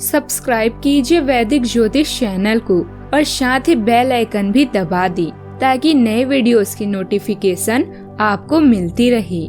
Subscribe कीजिए वैदिक ज्योतिष चैनल को और साथ ही बेल आइकन भी दबा दी ताकि नए वीडियोस की नोटिफिकेशन आपको मिलती रहे।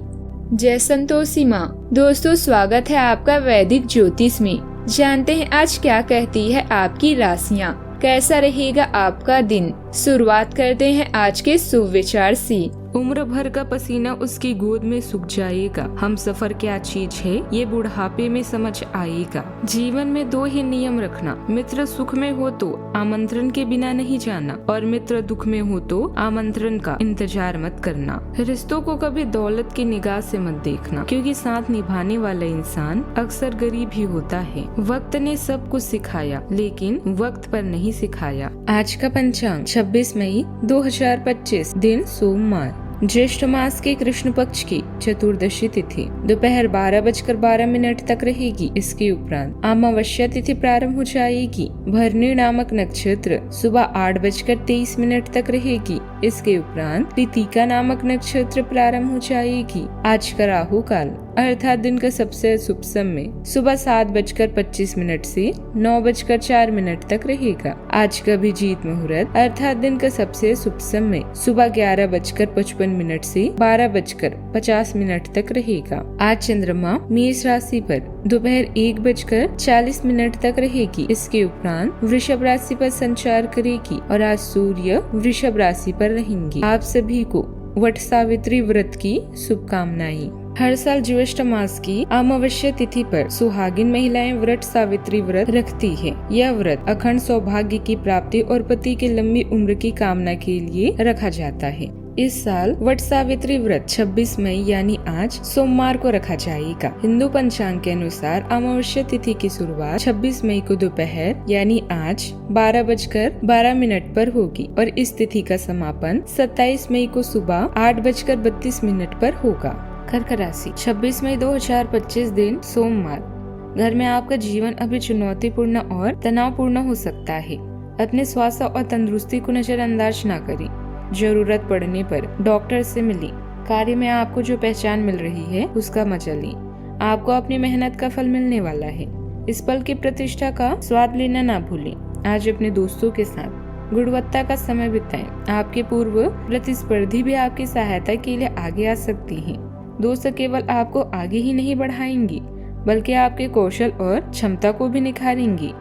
जय संतोषी माँ। दोस्तों, स्वागत है आपका वैदिक ज्योतिष में। जानते हैं आज क्या कहती है आपकी राशियाँ, कैसा रहेगा आपका दिन। शुरुआत करते हैं आज के शुभ विचार से। उम्र भर का पसीना उसकी गोद में सूख जाएगा। हम सफर क्या चीज है ये बुढ़ापे में समझ आएगा। जीवन में दो ही नियम रखना, मित्र सुख में हो तो आमंत्रण के बिना नहीं जाना और मित्र दुख में हो तो आमंत्रण का इंतजार मत करना। रिश्तों को कभी दौलत की निगाह से मत देखना, क्योंकि साथ निभाने वाला इंसान अक्सर गरीब ही होता है। वक्त ने सब कुछ सिखाया लेकिन वक्त पर नहीं सिखाया। आज का पंचांग 26 मई 2025, दिन सोमवार, ज्येष्ठ मास के कृष्ण पक्ष की चतुर्दशी तिथि दोपहर 12:12 तक रहेगी। इसके उपरांत अमावस्या तिथि प्रारंभ हो जाएगी। भरणी नामक नक्षत्र सुबह 8:23 तक रहेगी। इसके उपरांत कृतिका नामक नक्षत्र प्रारंभ हो जाएगी। आज का राहु काल अर्थात दिन का सबसे शुभ समय सुबह 7:25 से 9:04 तक रहेगा। आज का अभिजीत मुहूर्त अर्थात दिन का सबसे शुभ समय सुबह 11:55 से 12:50 तक रहेगा। आज चंद्रमा मेष राशि पर दोपहर 1:40 तक रहेगी। इसके उपरांत वृषभ राशि पर संचार करेगी और आज सूर्य वृषभ राशि पर रहेंगे। आप सभी को वट सावित्री व्रत की शुभकामनाएं। हर साल ज्येष्ठ मास की अमावस्या तिथि पर सुहागिन महिलाएं वट सावित्री व्रत रखती है। यह व्रत अखंड सौभाग्य की प्राप्ति और पति की लंबी उम्र की कामना के लिए रखा जाता है। इस साल वट सावित्री व्रत 26 मई यानी आज सोमवार को रखा जाएगा। हिंदू पंचांग के अनुसार अमावस्या तिथि की शुरुआत 26 मई को दोपहर यानी आज 12:12 पर होगी और इस तिथि का समापन 27 मई को सुबह 8:32 पर होगा। कर्क राशि 26 मई 2025, दिन सोमवार। घर में आपका जीवन अभी चुनौतीपूर्ण और तनावपूर्ण हो सकता है। अपने स्वास्थ्य और तंदुरुस्ती को नजरअंदाज न करें। जरूरत पड़ने पर डॉक्टर से मिलें। कार्य में आपको जो पहचान मिल रही है उसका मजा लें। आपको अपनी मेहनत का फल मिलने वाला है। इस पल की प्रतिष्ठा का स्वाद लेना ना भूलें। आज अपने दोस्तों के साथ गुणवत्ता का समय बिताएं। आपके पूर्व प्रतिस्पर्धी भी आपकी सहायता के लिए आगे आ सकती हैं। दोस्त केवल आपको आगे ही नहीं बढ़ाएंगी बल्कि आपके कौशल और क्षमता को भी निखारेंगी।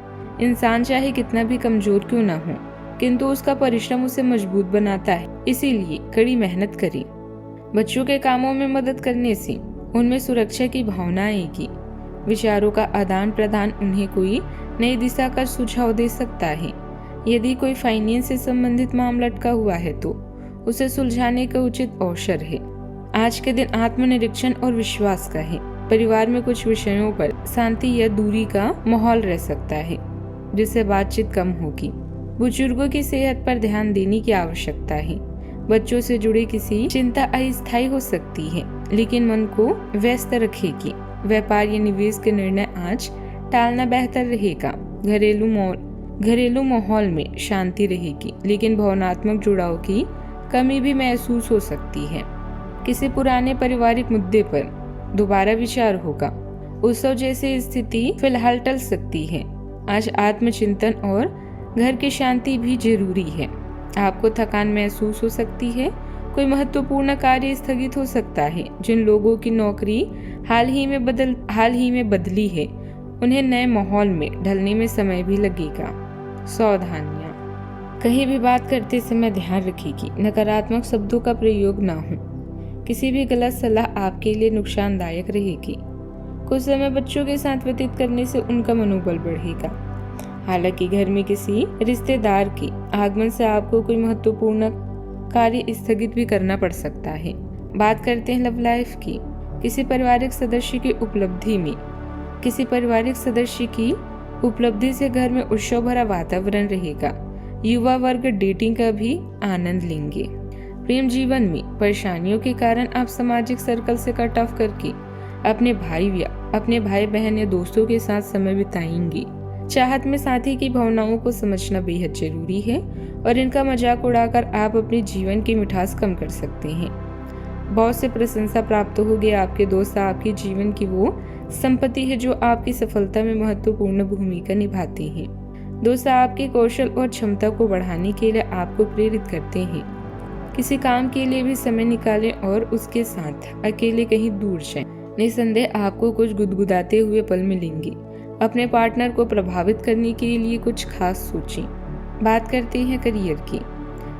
इंसान चाहे कितना भी कमजोर क्यों ना हो, किंतु उसका परिश्रम उसे मजबूत बनाता है। इसीलिए कड़ी मेहनत करें। बच्चों के कामों में मदद करने से उनमें सुरक्षा की भावना आएगी। विचारों का आदान प्रदान उन्हें कोई नई दिशा का सुझाव दे सकता है। यदि कोई फाइनेंस से संबंधित मामला अटका हुआ है तो उसे सुलझाने का उचित अवसर है। आज के दिन आत्मनिरीक्षण और विश्वास का है। परिवार में कुछ विषयों पर शांति या दूरी का माहौल रह सकता है, जिससे बातचीत कम होगी। बुजुर्गों की सेहत पर ध्यान देने की आवश्यकता है। बच्चों से जुड़ी किसी चिंता अस्थायी हो सकती है, लेकिन मन को व्यस्त रखेगी। व्यापार या निवेश के निर्णय आज टालना बेहतर रहेगा। घरेलू माहौल में शांति रहेगी, लेकिन भावनात्मक जुड़ाव की कमी भी महसूस हो सकती है। किसी पुराने पारिवारिक मुद्दे पर दोबारा विचार होगा। उत्सव जैसी स्थिति फिलहाल टल सकती है। आज आत्मचिंतन और घर की शांति भी जरूरी है। आपको थकान महसूस हो सकती है। कोई महत्वपूर्ण कार्य स्थगित हो सकता है। जिन लोगों की नौकरी हाल ही में बदली है, उन्हें नए माहौल में ढलने में समय भी लगेगा। सावधानियां। कहीं भी बात करते समय ध्यान रखेगी, नकारात्मक शब्दों का प्रयोग ना हो। किसी भी गलत सलाह आपके लिए नुकसानदायक रहेगी। कुछ समय बच्चों के साथ व्यतीत करने से उनका मनोबल बढ़ेगा। हालांकि घर में किसी रिश्तेदार के आगमन से आपको कोई महत्वपूर्ण कार्य स्थगित भी करना पड़ सकता है। बात करते हैं लव लाइफ की। किसी पारिवारिक सदस्य की उपलब्धि से घर में उत्सव भरा वातावरण रहेगा। युवा वर्ग डेटिंग का भी आनंद लेंगे। प्रेम जीवन में परेशानियों के कारण आप सामाजिक सर्कल से कट ऑफ करके अपने भाई बहन या दोस्तों के साथ समय बिताएंगे। चाहत में साथी की भावनाओं को समझना बेहद जरूरी है और इनका मजाक उड़ाकर आप अपने जीवन की मिठास कम कर सकते हैं। बहुत से प्रशंसा प्राप्त होगी। आपके दोस्त आपके जीवन की वो संपत्ति है जो आपकी सफलता में महत्वपूर्ण भूमिका निभाती है। दोस्त आपके कौशल और क्षमता को बढ़ाने के लिए आपको प्रेरित करते हैं। किसी काम के लिए भी समय निकालें और उसके साथ अकेले कहीं दूर जाएं। निसंदेह आपको कुछ गुदगुदाते हुए पल मिलेंगे। अपने पार्टनर को प्रभावित करने के लिए कुछ खास सोचें। बात करते हैं करियर की।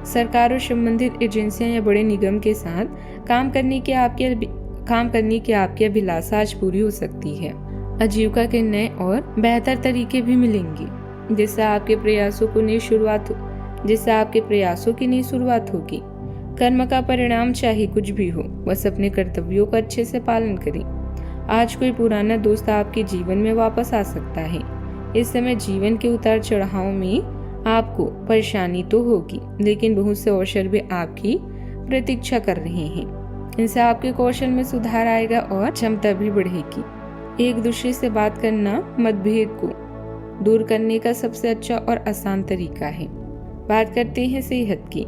सरकार और संबंधित एजेंसियां या बड़े निगम के साथ काम करने की आपकी अभिलाषा आज पूरी हो सकती है। आजीविका के नए और बेहतर तरीके भी मिलेंगे, जिससे आपके प्रयासों की नई शुरुआत होगी। कर्म का परिणाम चाहे कुछ भी हो, बस अपने कर्तव्यों का अच्छे से पालन करें। आज कोई पुराना दोस्त आपके जीवन में वापस आ सकता है। इस समय जीवन के उतार चढ़ाव में आपको परेशानी तो होगी, लेकिन बहुत से अवसर भी आपकी प्रतीक्षा कर रहे हैं। इनसे आपके कौशल में सुधार आएगा और क्षमता भी बढ़ेगी। एक दूसरे से बात करना मतभेद को दूर करने का सबसे अच्छा और आसान तरीका है। बात करते हैं सेहत की।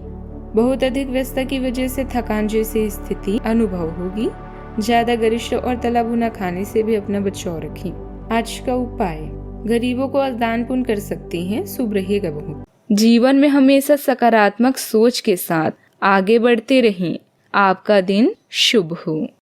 बहुत अधिक व्यस्तता की वजह से थकान जैसी स्थिति अनुभव होगी। ज्यादा गरिष्ठ और तला भुना खाने से भी अपना बचाव रखें। आज का उपाय, गरीबों को दान पुण्य कर सकते हैं, शुभ रहेगा बहुत। जीवन में हमेशा सकारात्मक सोच के साथ आगे बढ़ते रहें। आपका दिन शुभ हो।